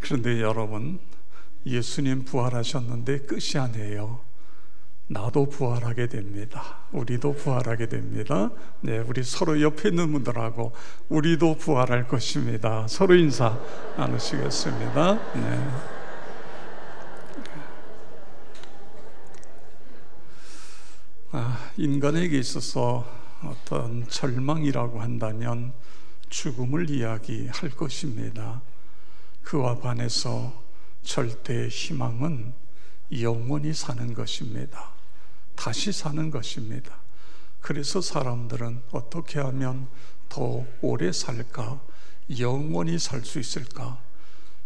그런데 여러분, 예수님 부활하셨는데 끝이 아니에요. 나도 부활하게 됩니다. 우리도 부활하게 됩니다. 네, 우리 서로 옆에 있는 분들하고 우리도 부활할 것입니다. 서로 인사 나누시겠습니다. 네. 인간에게 있어서 어떤 절망이라고 한다면 죽음을 이야기할 것입니다. 그와 반해서 절대 희망은 영원히 사는 것입니다. 다시 사는 것입니다. 그래서 사람들은 어떻게 하면 더 오래 살까? 영원히 살 수 있을까?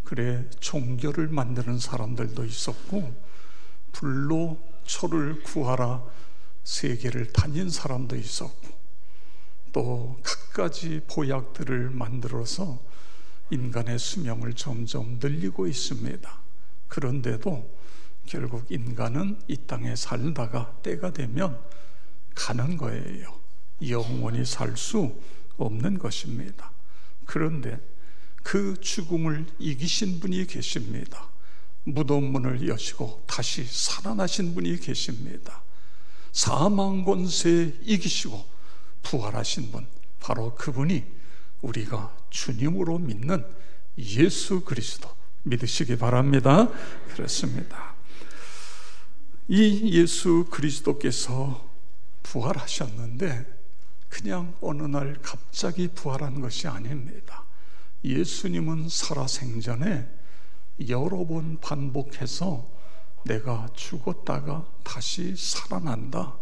그래, 종교를 만드는 사람들도 있었고, 불로 초를 구하라 세계를 다닌 사람도 있었고, 또 갖가지 보약들을 만들어서 인간의 수명을 점점 늘리고 있습니다. 그런데도 결국 인간은 이 땅에 살다가 때가 되면 가는 거예요. 영원히 살 수 없는 것입니다. 그런데 그 죽음을 이기신 분이 계십니다. 무덤 문을 여시고 다시 살아나신 분이 계십니다. 사망 권세 이기시고 부활하신 분, 바로 그분이 우리가 주님으로 믿는 예수 그리스도, 믿으시기 바랍니다. 그렇습니다. 이 예수 그리스도께서 부활하셨는데 그냥 어느 날 갑자기 부활한 것이 아닙니다. 예수님은 살아생전에 여러 번 반복해서 내가 죽었다가 다시 살아난다,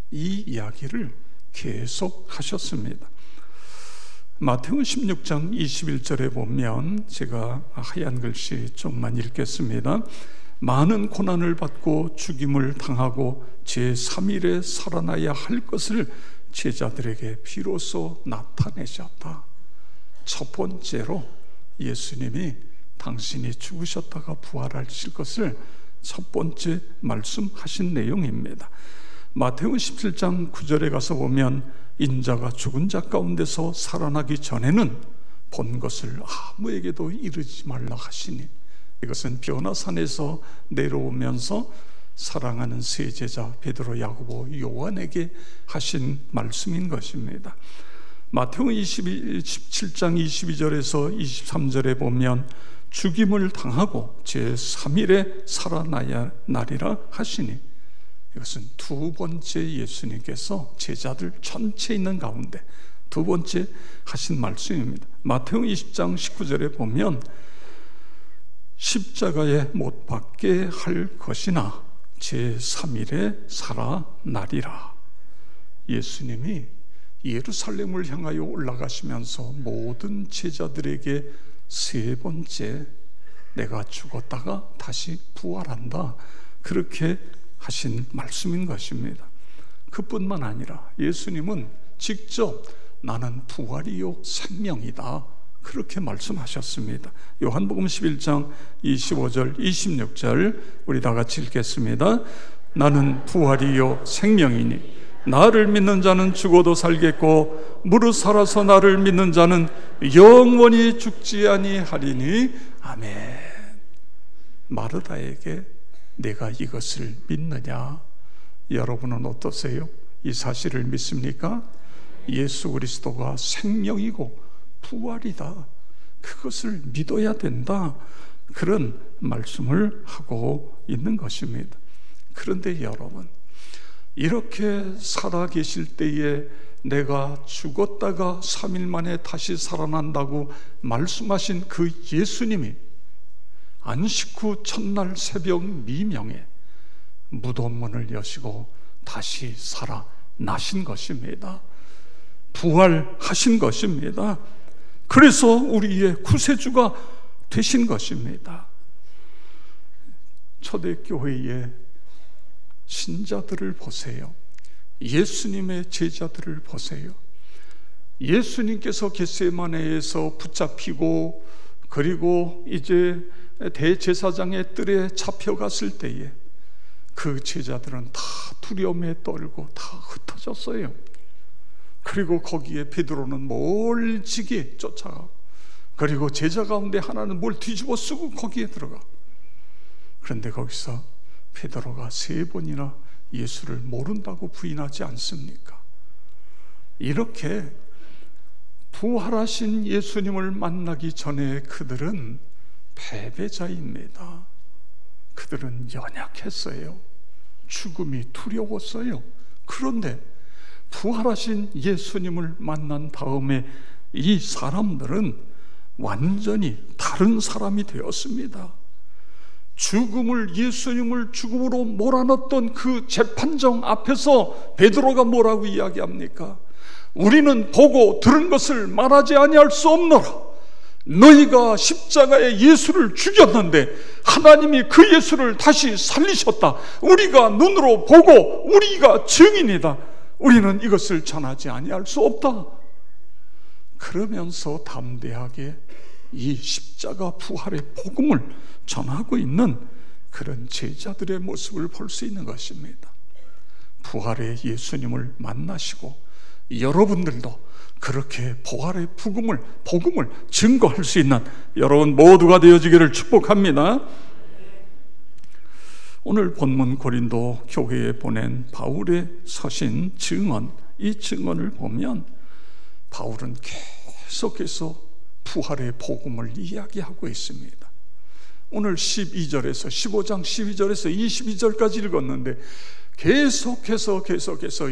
이 이야기를 계속 하셨습니다. 마태복음 16장 21절에 보면, 제가 하얀 글씨 좀만 읽겠습니다. 많은 고난을 받고 죽임을 당하고 제3일에 살아나야 할 것을 제자들에게 비로소 나타내셨다. 첫 번째로 예수님이 당신이 죽으셨다가 부활하실 것을 첫 번째 말씀하신 내용입니다. 마태복음 17장 9절에 가서 보면, 인자가 죽은 자 가운데서 살아나기 전에는 본 것을 아무에게도 이르지 말라 하시니, 이것은 변화산에서 내려오면서 사랑하는 세 제자 베드로, 야고보, 요한에게 하신 말씀인 것입니다. 마태복음 17장 22절에서 23절에 보면, 죽임을 당하고 제3일에 살아나야 나리라 하시니, 이것은 두 번째 예수님께서 제자들 전체 있는 가운데 두 번째 하신 말씀입니다. 마태복음 20장 19절에 보면, 십자가에 못 박게 할 것이나 제3일에 살아나리라. 예수님이 예루살렘을 향하여 올라가시면서 모든 제자들에게 세 번째 내가 죽었다가 다시 부활한다, 그렇게 하신 말씀인 것입니다. 그뿐만 아니라 예수님은 직접 나는 부활이요 생명이다, 그렇게 말씀하셨습니다. 요한복음 11장 25절 26절 우리 다 같이 읽겠습니다. 나는 부활이요 생명이니 나를 믿는 자는 죽어도 살겠고 무릇 살아서 나를 믿는 자는 영원히 죽지 아니하리니. 아멘. 마르다에게 내가 이것을 믿느냐? 여러분은 어떠세요? 이 사실을 믿습니까? 예수 그리스도가 생명이고 부활이다, 그것을 믿어야 된다, 그런 말씀을 하고 있는 것입니다. 그런데 여러분, 이렇게 살아계실 때에 내가 죽었다가 3일 만에 다시 살아난다고 말씀하신 그 예수님이 안식 후 첫날 새벽 미명에 무덤 문을 여시고 다시 살아나신 것입니다. 부활하신 것입니다. 그래서 우리의 구세주가 되신 것입니다. 초대교회의 신자들을 보세요. 예수님의 제자들을 보세요. 예수님께서 겟세마네에서 붙잡히고 그리고 이제 대제사장의 뜰에 잡혀갔을 때에 그 제자들은 다 두려움에 떨고 다 흩어졌어요. 그리고 거기에 베드로는 멀찍이 쫓아가고 그리고 제자 가운데 하나는 뭘 뒤집어 쓰고 거기에 들어가. 그런데 거기서 베드로가 3번이나 예수를 모른다고 부인하지 않습니까? 이렇게 부활하신 예수님을 만나기 전에 그들은 패배자입니다. 그들은 연약했어요. 죽음이 두려웠어요. 그런데 부활하신 예수님을 만난 다음에 이 사람들은 완전히 다른 사람이 되었습니다. 예수님을 죽음으로 몰아넣었던 그 재판정 앞에서 베드로가 뭐라고 이야기합니까? 우리는 보고 들은 것을 말하지 아니할 수 없노라. 너희가 십자가에 예수를 죽였는데 하나님이 그 예수를 다시 살리셨다. 우리가 눈으로 보고 우리가 증인이다. 우리는 이것을 전하지 아니할 수 없다. 그러면서 담대하게 이 십자가 부활의 복음을 전하고 있는 그런 제자들의 모습을 볼 수 있는 것입니다. 부활의 예수님을 만나시고 여러분들도 그렇게 부활의 복음을 증거할 수 있는 여러분 모두가 되어지기를 축복합니다. 오늘 본문 고린도 교회에 보낸 바울의 서신 증언, 이 증언을 보면 바울은 계속해서 부활의 복음을 이야기하고 있습니다. 오늘 12절에서 15장 12절에서 22절까지 읽었는데 계속해서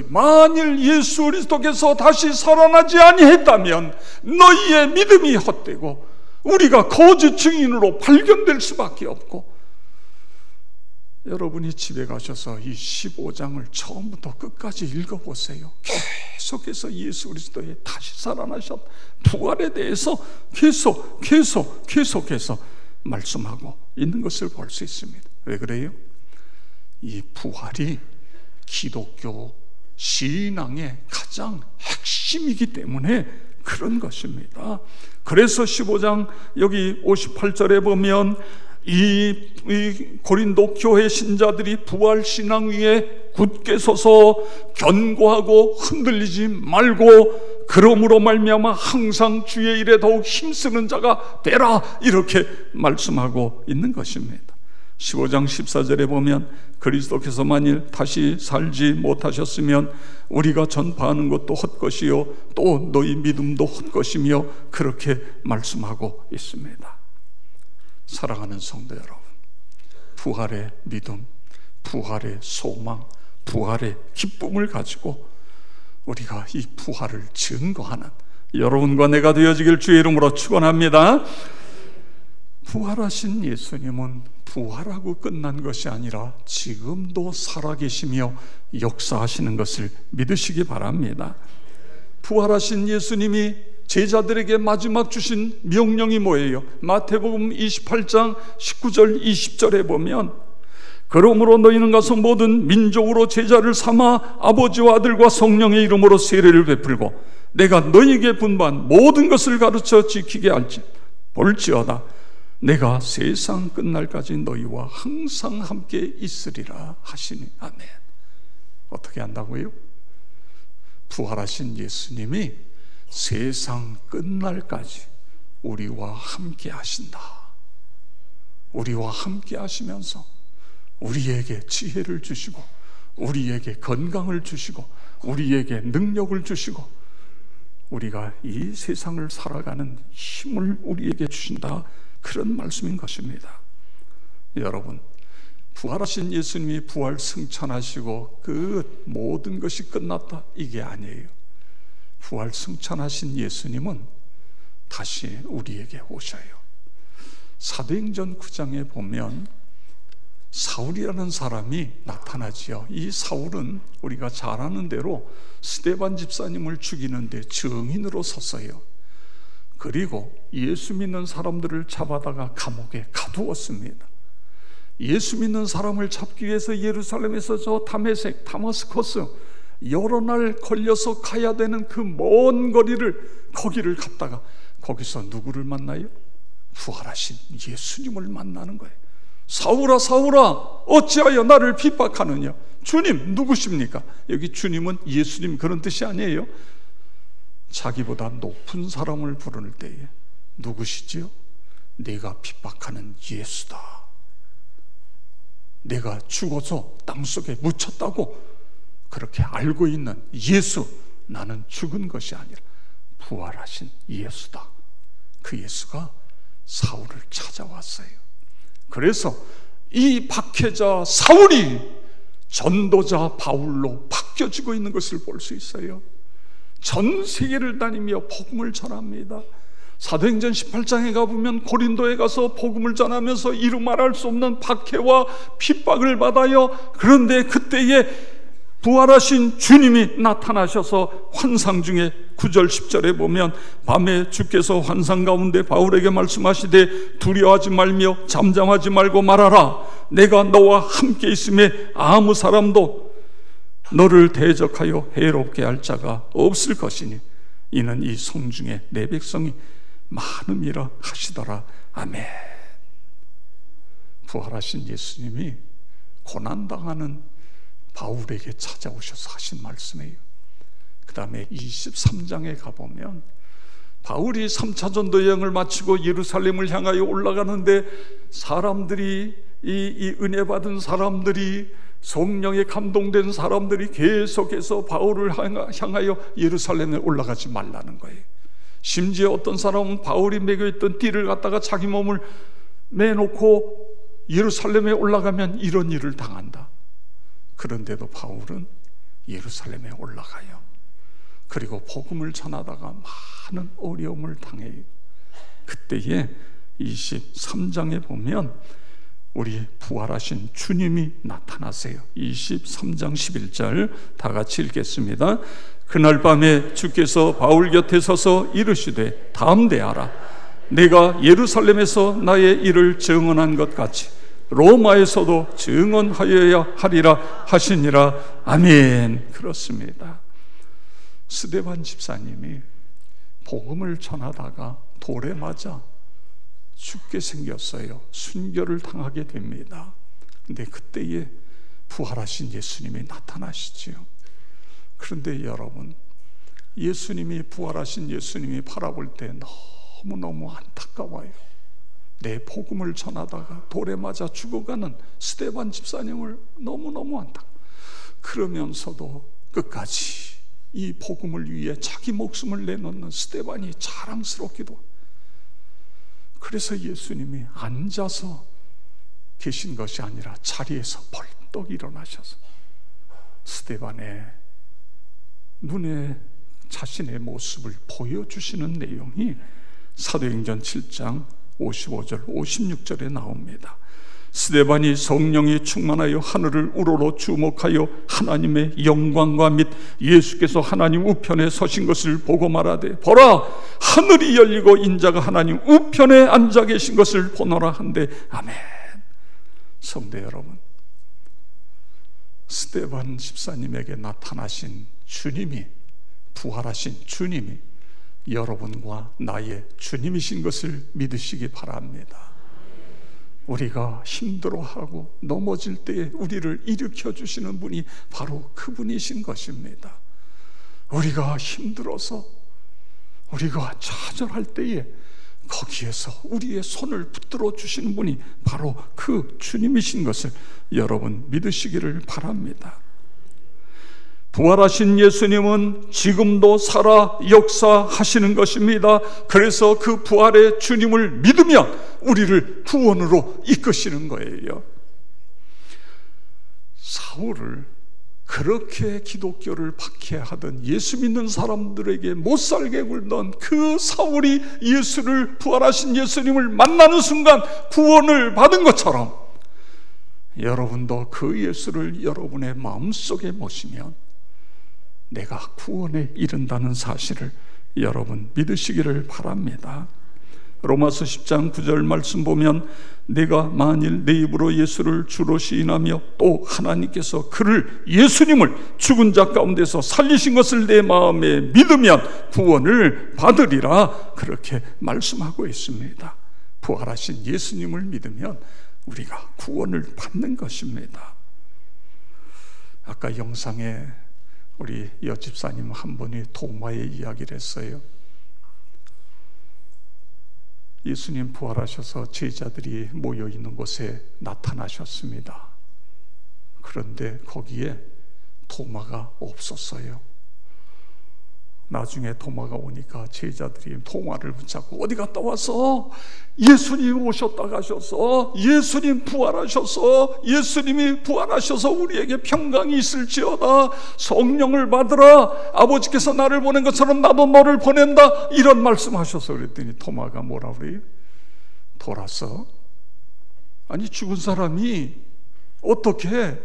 만일 예수 그리스도께서 다시 살아나지 아니했다면 너희의 믿음이 헛되고 우리가 거짓 증인으로 발견될 수밖에 없고, 여러분이 집에 가셔서 이 15장을 처음부터 끝까지 읽어보세요. 계속해서 예수 그리스도의 다시 살아나셨 부활에 대해서 계속해서 말씀하고 있는 것을 볼 수 있습니다. 왜 그래요? 이 부활이 기독교 신앙의 가장 핵심이기 때문에 그런 것입니다. 그래서 15장 여기 58절에 보면 이 고린도 교회 신자들이 부활 신앙 위에 굳게 서서 견고하고 흔들리지 말고 그러므로 말미암아 항상 주의 일에 더욱 힘쓰는 자가 되라, 이렇게 말씀하고 있는 것입니다. 15장 14절에 보면 그리스도께서 만일 다시 살지 못하셨으면 우리가 전파하는 것도 헛것이요 또 너희 믿음도 헛것이며, 그렇게 말씀하고 있습니다. 사랑하는 성도 여러분, 부활의 믿음, 부활의 소망, 부활의 기쁨을 가지고 우리가 이 부활을 증거하는 여러분과 내가 되어지길 주의 이름으로 축원합니다. 부활하신 예수님은 부활하고 끝난 것이 아니라 지금도 살아계시며 역사하시는 것을 믿으시기 바랍니다. 부활하신 예수님이 제자들에게 마지막 주신 명령이 뭐예요? 마태복음 28장 19절 20절에 보면 그러므로 너희는 가서 모든 민족으로 제자를 삼아 아버지와 아들과 성령의 이름으로 세례를 베풀고 내가 너희에게 분부한 모든 것을 가르쳐 지키게 할지 볼지어다. 내가 세상 끝날까지 너희와 항상 함께 있으리라 하시니. 아멘. 어떻게 한다고요? 부활하신 예수님이 세상 끝날까지 우리와 함께 하신다. 우리와 함께 하시면서 우리에게 지혜를 주시고 우리에게 건강을 주시고 우리에게 능력을 주시고 우리가 이 세상을 살아가는 힘을 우리에게 주신다, 그런 말씀인 것입니다. 여러분, 부활하신 예수님이 부활 승천하시고 그 모든 것이 끝났다, 이게 아니에요. 부활 승천하신 예수님은 다시 우리에게 오셔요. 사도행전 9장에 보면 사울이라는 사람이 나타나지요. 이 사울은 우리가 잘 아는 대로 스데반 집사님을 죽이는 데 증인으로 섰어요. 그리고 예수 믿는 사람들을 잡아다가 감옥에 가두었습니다. 예수 믿는 사람을 잡기 위해서 예루살렘에서 저 다메섹, 다마스커스 여러 날 걸려서 가야 되는 그 먼 거리를 거기를 갔다가 거기서 누구를 만나요? 부활하신 예수님을 만나는 거예요. 사울아 사울아 어찌하여 나를 핍박하느냐. 주님 누구십니까? 여기 주님은 예수님 그런 뜻이 아니에요. 자기보다 높은 사람을 부를 때에 누구시지요? 내가 핍박하는 예수다. 내가 죽어서 땅속에 묻혔다고 그렇게 알고 있는 예수, 나는 죽은 것이 아니라 부활하신 예수다. 그 예수가 사울을 찾아왔어요. 그래서 이 박해자 사울이 전도자 바울로 바뀌어지고 있는 것을 볼 수 있어요. 전 세계를 다니며 복음을 전합니다. 사도행전 18장에 가보면 고린도에 가서 복음을 전하면서 이루 말할 수 없는 박해와 핍박을 받아요. 그런데 그때에 부활하신 주님이 나타나셔서 환상 중에 9절 10절에 보면 밤에 주께서 환상 가운데 바울에게 말씀하시되 두려워하지 말며 잠잠하지 말고 말하라. 내가 너와 함께 있음에 아무 사람도 너를 대적하여 해롭게 할 자가 없을 것이니 이는 이 성중에 내 백성이 많음이라 하시더라. 아멘. 부활하신 예수님이 고난당하는 바울에게 찾아오셔서 하신 말씀이에요. 그 다음에 23장에 가보면 바울이 3차 전도 여행을 마치고 예루살렘을 향하여 올라가는데 사람들이 이 은혜 받은 사람들이 성령에 감동된 사람들이 계속해서 바울을 향하여 예루살렘에 올라가지 말라는 거예요. 심지어 어떤 사람은 바울이 매겨 있던 띠를 갖다가 자기 몸을 매놓고 예루살렘에 올라가면 이런 일을 당한다. 그런데도 바울은 예루살렘에 올라가요. 그리고 복음을 전하다가 많은 어려움을 당해요. 그때에 23장에 보면 우리 부활하신 주님이 나타나세요. 23장 11절 다 같이 읽겠습니다. 그날 밤에 주께서 바울 곁에 서서 이르시되 담대하라. 내가 예루살렘에서 나의 일을 증언한 것 같이 로마에서도 증언하여야 하리라 하시니라. 아멘. 그렇습니다. 스데반 집사님이 복음을 전하다가 돌에 맞아 죽게 생겼어요. 순교를 당하게 됩니다. 근데 그때에 부활하신 예수님이 나타나시지요. 그런데 여러분, 예수님이 부활하신 예수님이 바라볼 때 너무너무 안타까워요. 내 복음을 전하다가 돌에 맞아 죽어가는 스데반 집사님을 너무너무 안타까워. 그러면서도 끝까지 이 복음을 위해 자기 목숨을 내놓는 스데반이 자랑스럽기도. 그래서 예수님이 앉아서 계신 것이 아니라 자리에서 벌떡 일어나셔서 스데반의 눈에 자신의 모습을 보여주시는 내용이 사도행전 7장 55절 56절에 나옵니다. 스데반이 성령이 충만하여 하늘을 우러러 주목하여 하나님의 영광과 및 예수께서 하나님 우편에 서신 것을 보고 말하되 보라 하늘이 열리고 인자가 하나님 우편에 앉아 계신 것을 보노라 한데 아멘. 성도 여러분, 스데반 집사님에게 나타나신 주님이, 부활하신 주님이 여러분과 나의 주님이신 것을 믿으시기 바랍니다. 우리가 힘들어하고 넘어질 때에 우리를 일으켜 주시는 분이 바로 그분이신 것입니다. 우리가 힘들어서, 우리가 좌절할 때에 거기에서 우리의 손을 붙들어 주시는 분이 바로 그 주님이신 것을 여러분 믿으시기를 바랍니다. 부활하신 예수님은 지금도 살아 역사하시는 것입니다. 그래서 그 부활의 주님을 믿으면 우리를 구원으로 이끄시는 거예요. 사울을 그렇게 기독교를 박해하던 예수 믿는 사람들에게 못살게 굴던 그 사울이 예수를, 부활하신 예수님을 만나는 순간 구원을 받은 것처럼 여러분도 그 예수를 여러분의 마음속에 모시면 내가 구원에 이른다는 사실을 여러분 믿으시기를 바랍니다. 로마서 10장 9절 말씀 보면 내가 만일 내 입으로 예수를 주로 시인하며 또 하나님께서 그를, 예수님을 죽은 자 가운데서 살리신 것을 내 마음에 믿으면 구원을 받으리라, 그렇게 말씀하고 있습니다. 부활하신 예수님을 믿으면 우리가 구원을 받는 것입니다. 아까 영상에 우리 여집사님 한 분이 도마의 이야기를 했어요. 예수님 부활하셔서 제자들이 모여 있는 곳에 나타나셨습니다. 그런데 거기에 도마가 없었어요. 나중에 도마가 오니까 제자들이 도마를 붙잡고 어디 갔다 와서 예수님 오셨다 가셔서 예수님 부활하셔서 예수님이 부활하셔서 우리에게 평강이 있을지어다, 성령을 받으라, 아버지께서 나를 보낸 것처럼 나도 너를 보낸다, 이런 말씀하셔서 그랬더니 도마가 뭐라 그래요? 돌아서 아니 죽은 사람이 어떻게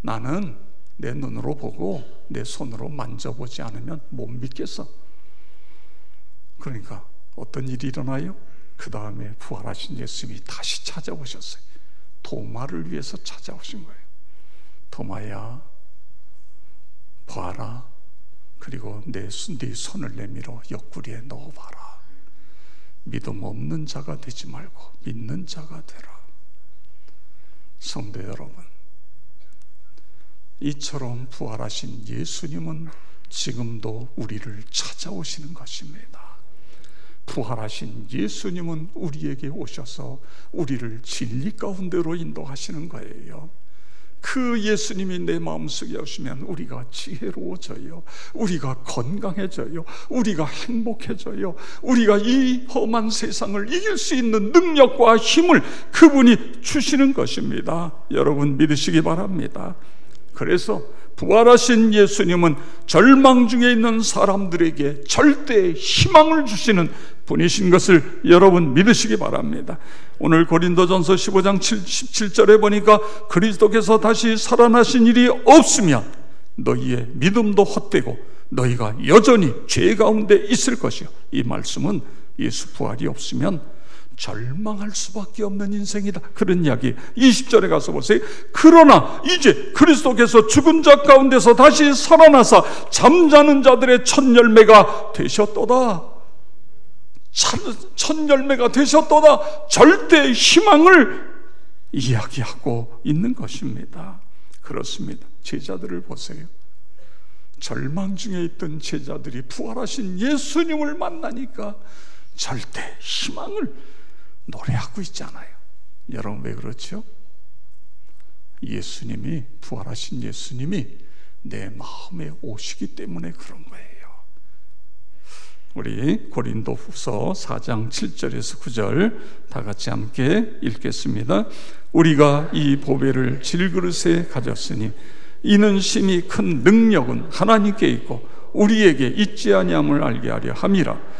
나는 내 눈으로 보고 내 손으로 만져보지 않으면 못 믿겠어. 그러니까 어떤 일이 일어나요? 그 다음에 부활하신 예수님이 다시 찾아오셨어요. 도마를 위해서 찾아오신 거예요. 도마야, 봐라. 그리고 네 손을 내밀어 옆구리에 넣어봐라. 믿음 없는 자가 되지 말고 믿는 자가 되라. 성도 여러분, 이처럼 부활하신 예수님은 지금도 우리를 찾아오시는 것입니다. 부활하신 예수님은 우리에게 오셔서 우리를 진리 가운데로 인도하시는 거예요. 그 예수님이 내 마음속에 오시면 우리가 지혜로워져요. 우리가 건강해져요. 우리가 행복해져요. 우리가 이 험한 세상을 이길 수 있는 능력과 힘을 그분이 주시는 것입니다. 여러분 믿으시기 바랍니다. 그래서 부활하신 예수님은 절망 중에 있는 사람들에게 절대 희망을 주시는 분이신 것을 여러분 믿으시기 바랍니다. 오늘 고린도전서 15장 17절에 보니까 그리스도께서 다시 살아나신 일이 없으면 너희의 믿음도 헛되고 너희가 여전히 죄 가운데 있을 것이요. 이 말씀은 예수 부활이 없으면 절망할 수밖에 없는 인생이다, 그런 이야기. 20절에 가서 보세요. 그러나 이제 그리스도께서 죽은 자 가운데서 다시 살아나사 잠자는 자들의 첫 열매가 되셨도다. 첫 열매가 되셨도다. 절대 희망을 이야기하고 있는 것입니다. 그렇습니다. 제자들을 보세요. 절망 중에 있던 제자들이 부활하신 예수님을 만나니까 절대 희망을 노래하고 있잖아요. 여러분 왜 그렇죠? 예수님이, 부활하신 예수님이 내 마음에 오시기 때문에 그런 거예요. 우리 고린도후서 4장 7절에서 9절 다 같이 함께 읽겠습니다. 우리가 이 보배를 질그릇에 가졌으니 이는 심히 큰 능력은 하나님께 있고 우리에게 있지 아니함을 알게 하려 함이라.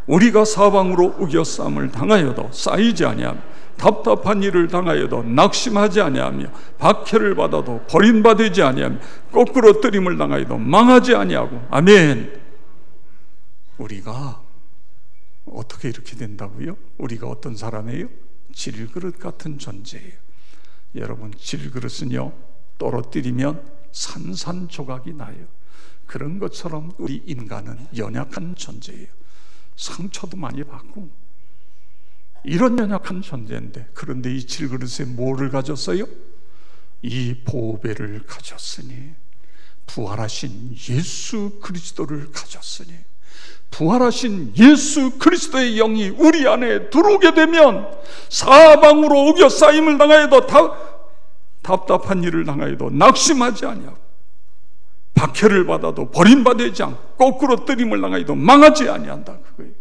우리가 사방으로 우겨싸움을 당하여도 쌓이지 아니하며 답답한 일을 당하여도 낙심하지 아니하며 박해를 받아도 버림받지 아니하며 거꾸로 뜨림을 당하여도 망하지 아니하고. 아멘. 우리가 어떻게 이렇게 된다고요? 우리가 어떤 사람이에요? 질그릇 같은 존재예요. 여러분, 질그릇은요 떨어뜨리면 산산조각이 나요. 그런 것처럼 우리 인간은 연약한 존재예요. 상처도 많이 받고 이런 연약한 존재인데, 그런데 이 질그릇에 뭐를 가졌어요? 이 보배를 가졌으니, 부활하신 예수 그리스도를 가졌으니, 부활하신 예수 그리스도의 영이 우리 안에 들어오게 되면 사방으로 우겨싸임을 당하여도 답답한 일을 당하여도 낙심하지 아니하고 박해를 받아도 버림받지 않고 거꾸로 뜨림을 당하여도 망하지 아니한다, 그거예요.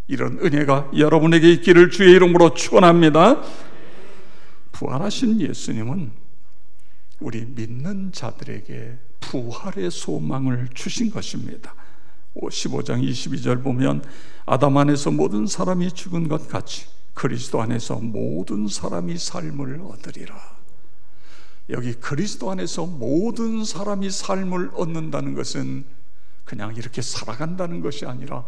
이런 은혜가 여러분에게 있기를 주의 이름으로 축원합니다. 부활하신 예수님은 우리 믿는 자들에게 부활의 소망을 주신 것입니다. 15장 22절 보면 아담 안에서 모든 사람이 죽은 것 같이 그리스도 안에서 모든 사람이 삶을 얻으리라. 여기 그리스도 안에서 모든 사람이 삶을 얻는다는 것은 그냥 이렇게 살아간다는 것이 아니라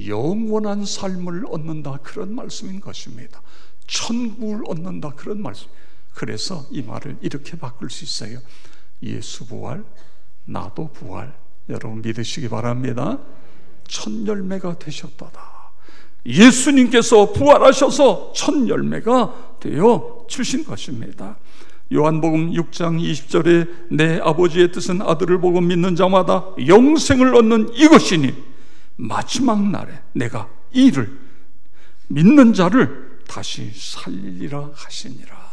영원한 삶을 얻는다, 그런 말씀인 것입니다. 천국을 얻는다, 그런 말씀. 그래서 이 말을 이렇게 바꿀 수 있어요. 예수 부활, 나도 부활. 여러분 믿으시기 바랍니다. 첫 열매가 되셨도다. 예수님께서 부활하셔서 첫 열매가 되어 주신 것입니다. 요한복음 6장 20절에 내 아버지의 뜻은 아들을 보고 믿는 자마다 영생을 얻는 이것이니 마지막 날에 내가 이를 믿는 자를 다시 살리리라 하시니라.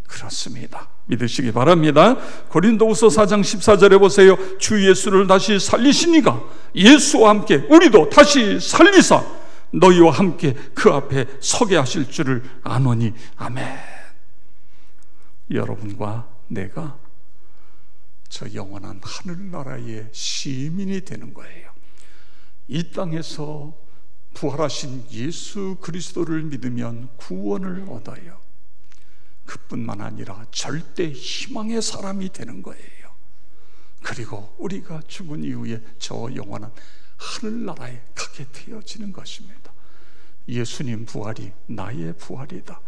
그렇습니다. 믿으시기 바랍니다. 고린도후서 4장 14절에 보세요. 주 예수를 다시 살리시니가 예수와 함께 우리도 다시 살리사 너희와 함께 그 앞에 서게 하실 줄을 아노니. 아멘. 여러분과 내가 저 영원한 하늘나라의 시민이 되는 거예요. 이 땅에서 부활하신 예수 그리스도를 믿으면 구원을 얻어요. 그뿐만 아니라 절대 희망의 사람이 되는 거예요. 그리고 우리가 죽은 이후에 저 영원한 하늘나라에 가게 되어지는 것입니다. 예수님 부활이 나의 부활이다.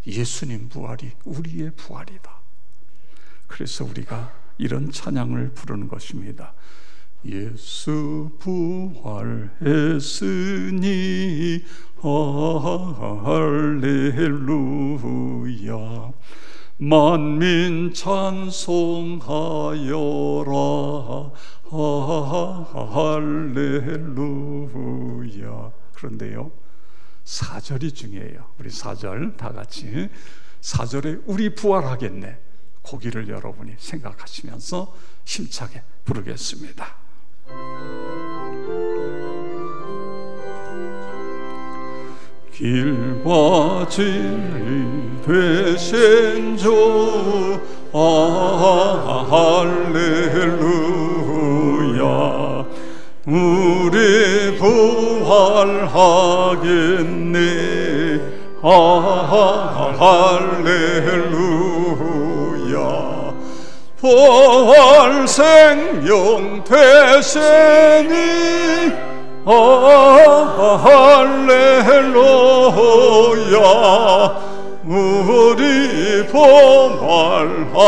예수님 부활이 우리의 부활이다. 그래서 우리가 이런 찬양을 부르는 것입니다. 예수 부활했으니 할렐루야 만민 찬송하여라 할렐루야. 그런데요 4절이 중요해요. 우리 4절 다 같이 4절에 우리 부활하겠네. 고기를 여러분이 생각하시면서 힘차게 부르겠습니다. 길과 진리 되신 주 할렐루야 우리 부활하겠네 할렐루야 부활 생명 되시니 할렐루야 우리 부활하겠네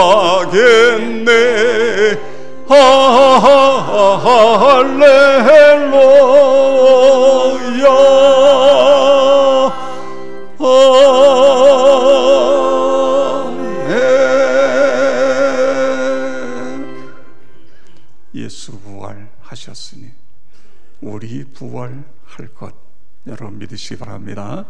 예수 부활하셨으니 우리 부활할 것 여러분 믿으시기 바랍니다.